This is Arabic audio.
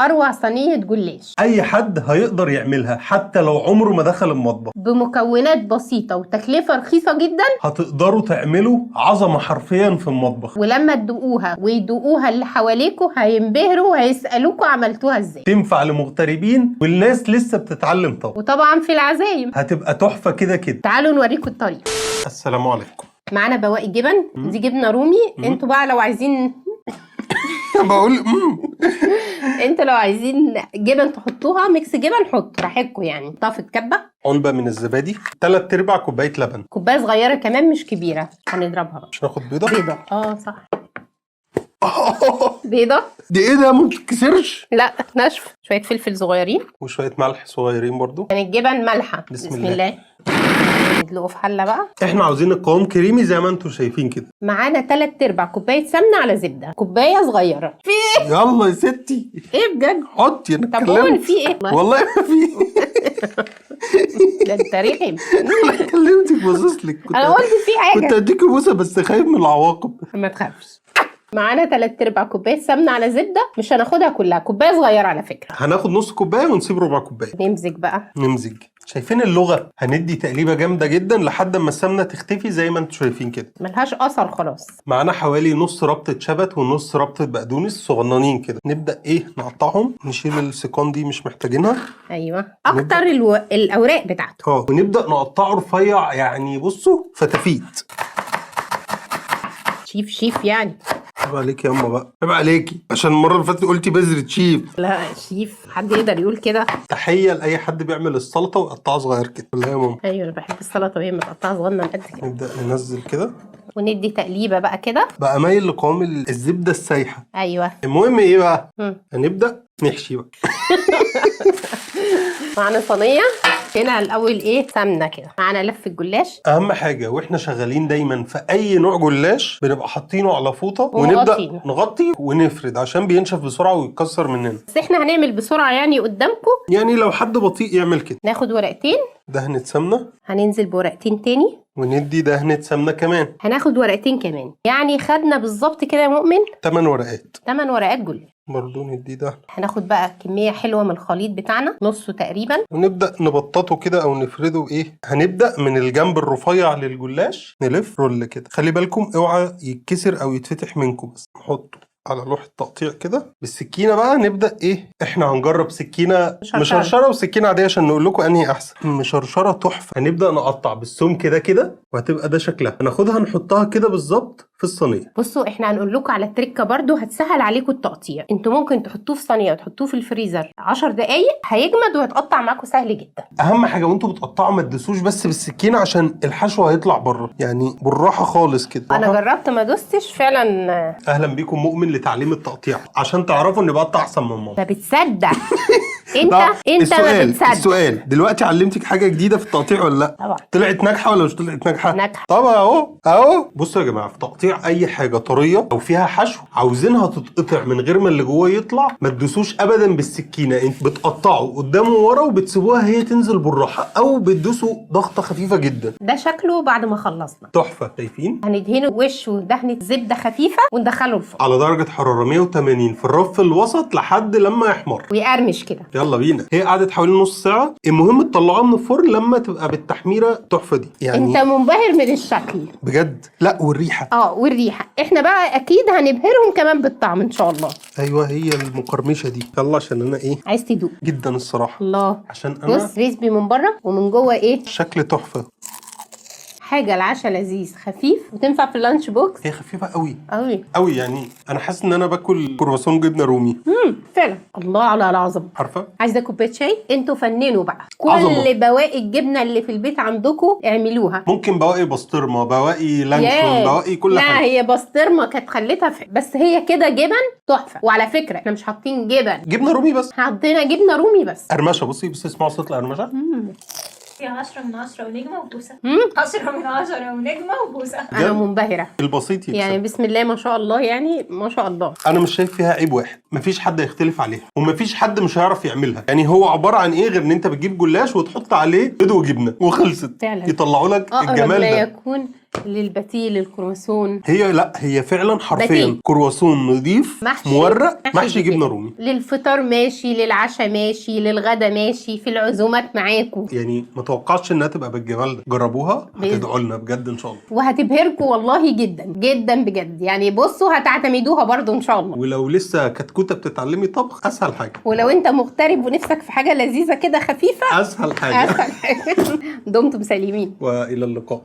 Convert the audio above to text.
اروع صينيه جلاش اي حد هيقدر يعملها حتى لو عمره ما دخل المطبخ، بمكونات بسيطه وتكلفه رخيصه جدا. هتقدروا تعملوا عظمه حرفيا في المطبخ. ولما تدوقوها ويدوقوها اللي حواليكوا هينبهروا وهيسالوكوا عملتوها ازاي. تنفع لمغتربين والناس لسه بتتعلم طبخ، وطبعا في العزايم هتبقى تحفه كده كده. تعالوا نوريكم الطريقه. السلام عليكم. معانا بواقي جبن، دي جبنه رومي. انتوا بقى لو عايزين بقول انتوا لو عايزين جبن تحطوها ميكس جبن حطوا براحتكم يعني. طافه كبه، علبه من الزبادي، 3/4 كوبايه لبن، كوبايه صغيره كمان مش كبيره، هنضربها بقى. مش ناخد بيضه. بيضه صح. بيضه دي ايه ده؟ ما بتتكسرش. لا نشف. شويه فلفل صغيرين وشويه ملح صغيرين برضو. يعني الجبن مالحه. بسم الله. ندلقه في حله بقى. احنا عاوزين القوام كريمي زي ما انتم شايفين كده. معانا 3/4 كوبايه سمنه على زبده، كوبايه صغيره. في ايه؟ يلا يا ستي ايه بجد؟ حطي. انا طب قول في ايه؟ والله ما في. ده انت رخم. انا كلمتك باصص لك. انا قلت في حاجه. كنت اديكي بوسه بس خايف من العواقب. ما تخافش. معانا 3/4 كوبايه سمنه على زبده، مش هناخدها كلها، كوبايه صغيره على فكره. هناخد نص كوبايه ونسيب ربع كوبايه. نمزج بقى. نمزج. شايفين اللغه؟ هندي تقليبه جامده جدا لحد ما السمنه تختفي زي ما انتم شايفين كده. ملهاش اثر خلاص. معانا حوالي نص ربطه شبت ونص ربطه بقدونس صغننين كده. نبدا نقطعهم، نشيل السيقان دي مش محتاجينها. ايوه اكتر الاوراق بتاعته. ونبدا نقطعه رفيع يعني بصوا فتافيت. شيف يعني. عيب عليكي يا اما بقى، عيب عليكي، عشان المره اللي فاتت قلتي بذرة شيف. لا شيف، حد يقدر يقول كده؟ تحيه لاي حد بيعمل السلطه ويقطعها صغير كده. ولا يا ماما؟ ايوه انا بحب السلطه وهي متقطعه صغنن قد كده. نبدا ننزل كده وندي تقليبه بقى كده. بقى مايل لقوام الزبده السايحه. ايوه. المهم ايه بقى؟ هنبدا نحشي بقى. معانا صينيه هنا الاول سمنه كده. معانا لف الجلاش. اهم حاجه واحنا شغالين دايما في اي نوع جلاش بنبقى حاطينه على فوطه ونبدا نغطي ونفرد عشان بينشف بسرعه ويتكسر مننا. بس احنا هنعمل بسرعه يعني قدامكم. يعني لو حد بطيء يعمل كده. ناخد ورقتين دهنه سمنه، هننزل بورقتين تاني، وندي دهنه سمنه كمان، هناخد ورقتين كمان. يعني خدنا بالظبط كده يا مؤمن 8 ورقات. 8 ورقات جلاش. برضو ندي ده. هناخد بقى كميه حلوه من الخليط بتاعنا، نصه تقريبا، ونبدا نبططه كده او نفرده هنبدا من الجنب الرفيع للجلاش نلف رول كده. خلي بالكم اوعى يتكسر او يتفتح منكم، بس نحطه على لوح التقطيع كده بالسكينه. بقى نبدا احنا هنجرب سكينه مشرشره وسكينه عاديه عشان نقول لكم انهي احسن. مشرشره تحفه. هنبدا نقطع بالسم كده وهتبقى ده شكلها. هناخدها نحطها كده بالظبط في الصينيه. بصوا احنا هنقول لكم على تريكه برده هتسهل عليكم التقطيع. انتوا ممكن تحطوه في صينيه وتحطوه في الفريزر 10 دقايق هيجمد وهيتقطع معاكم سهل جدا. اهم حاجه وانتوا بتقطعوا ما تدوسوش بس بالسكينه عشان الحشو هيطلع بره، يعني بالراحه خالص كده. انا جربت ما دوستش فعلا. اهلا بيكم مؤمن لتعليم التقطيع عشان تعرفوا ان بقطع احسن من ماما. ما بتصدق. انت ما بتصدق. السؤال دلوقتي علمتك حاجه جديده في التقطيع ولا لا؟ طبعا. طلعت ناجحه ولا مش طلعت ناجحه؟ ناجحه. طب اهو بصوا يا جماعه، في تقطيع اي حاجه طريه او فيها حشو عاوزينها تتقطع من غير ما اللي جوه يطلع، ما تدوسوش ابدا بالسكينه. انت بتقطعوا قدام وورا وبتسيبوها هي تنزل بالراحه، او بتدوسوا ضغطه خفيفه جدا. ده شكله بعد ما خلصنا تحفه. شايفين؟ هندهنه وشه دهنه زبده خفيفه وندخله الفرن على درجه حراره 180 في الرف الوسط لحد لما يحمر ويقرمش كده. يلا بينا. هي قعدت حوالي نص ساعه. المهم تطلعوها من الفرن لما تبقى بالتحميره تحفه دي. يعني انت منبهر من الشكل بجد. لا والريحه. والريحه. احنا بقى اكيد هنبهرهم كمان بالطعم ان شاء الله. ايوه هي المقرمشه دي. يلا عشان انا عايز تدوق جدا الصراحه. الله. عشان انا بص ريسبي من بره ومن جوه شكل تحفه. حاجه العشاء لذيذ خفيف وتنفع في اللانش بوكس. هي خفيفه قوي قوي قوي. يعني انا حاسس ان انا باكل كرواسون جبنه رومي. فعلا. الله على العظمه. عارفه عايزه كوبايه شاي. انتوا فننوا بقى. كل عظمة. بواقي الجبنه اللي في البيت عندكم اعملوها. ممكن بواقي بسطرمه، بواقي لانشون، بواقي كل حاجه. لا هي بسطرمه كانت خليتها بس هي كده جبن تحفه. وعلى فكره احنا مش حاطين جبنه رومي بس، حطينا جبنه رومي بس. قرمشه. بصي اسمعوا صوت القرمشه. فيها 10 من 10 ونجمه وبوسه. 10 من 10 ونجمه وبوسه. انا منبهره. البسيط يكسب. يعني بسم الله ما شاء الله. يعني ما شاء الله. انا مش شايف فيها عيب واحد. مفيش حد هيختلف عليها ومفيش حد مش هيعرف يعملها. يعني هو عباره عن غير ان انت بتجيب جلاش وتحط عليه بيض وجبنه وخلصت. فعلا. يطلعوا لك الجمال ما ده. يكون للباتيه للكرواسون. هي فعلا حرفيا باتيه. كرواسون نضيف محشي. مورق محشي جبنه رومي. للفطار ماشي، للعشاء ماشي، للغدا ماشي، في العزومات معاكم. يعني ما توقعتش انها تبقى بالجمال ده. جربوها هتدعوا لنا بجد ان شاء الله، وهتبهركم والله جدا جدا بجد. يعني بصوا هتعتمدوها برضو ان شاء الله. ولو لسه كتكوته بتتعلمي طبخ اسهل حاجه، ولو انت مغترب ونفسك في حاجه لذيذه كده خفيفه اسهل حاجه. اسهل حاجه. دمتم سالمين. والى اللقاء.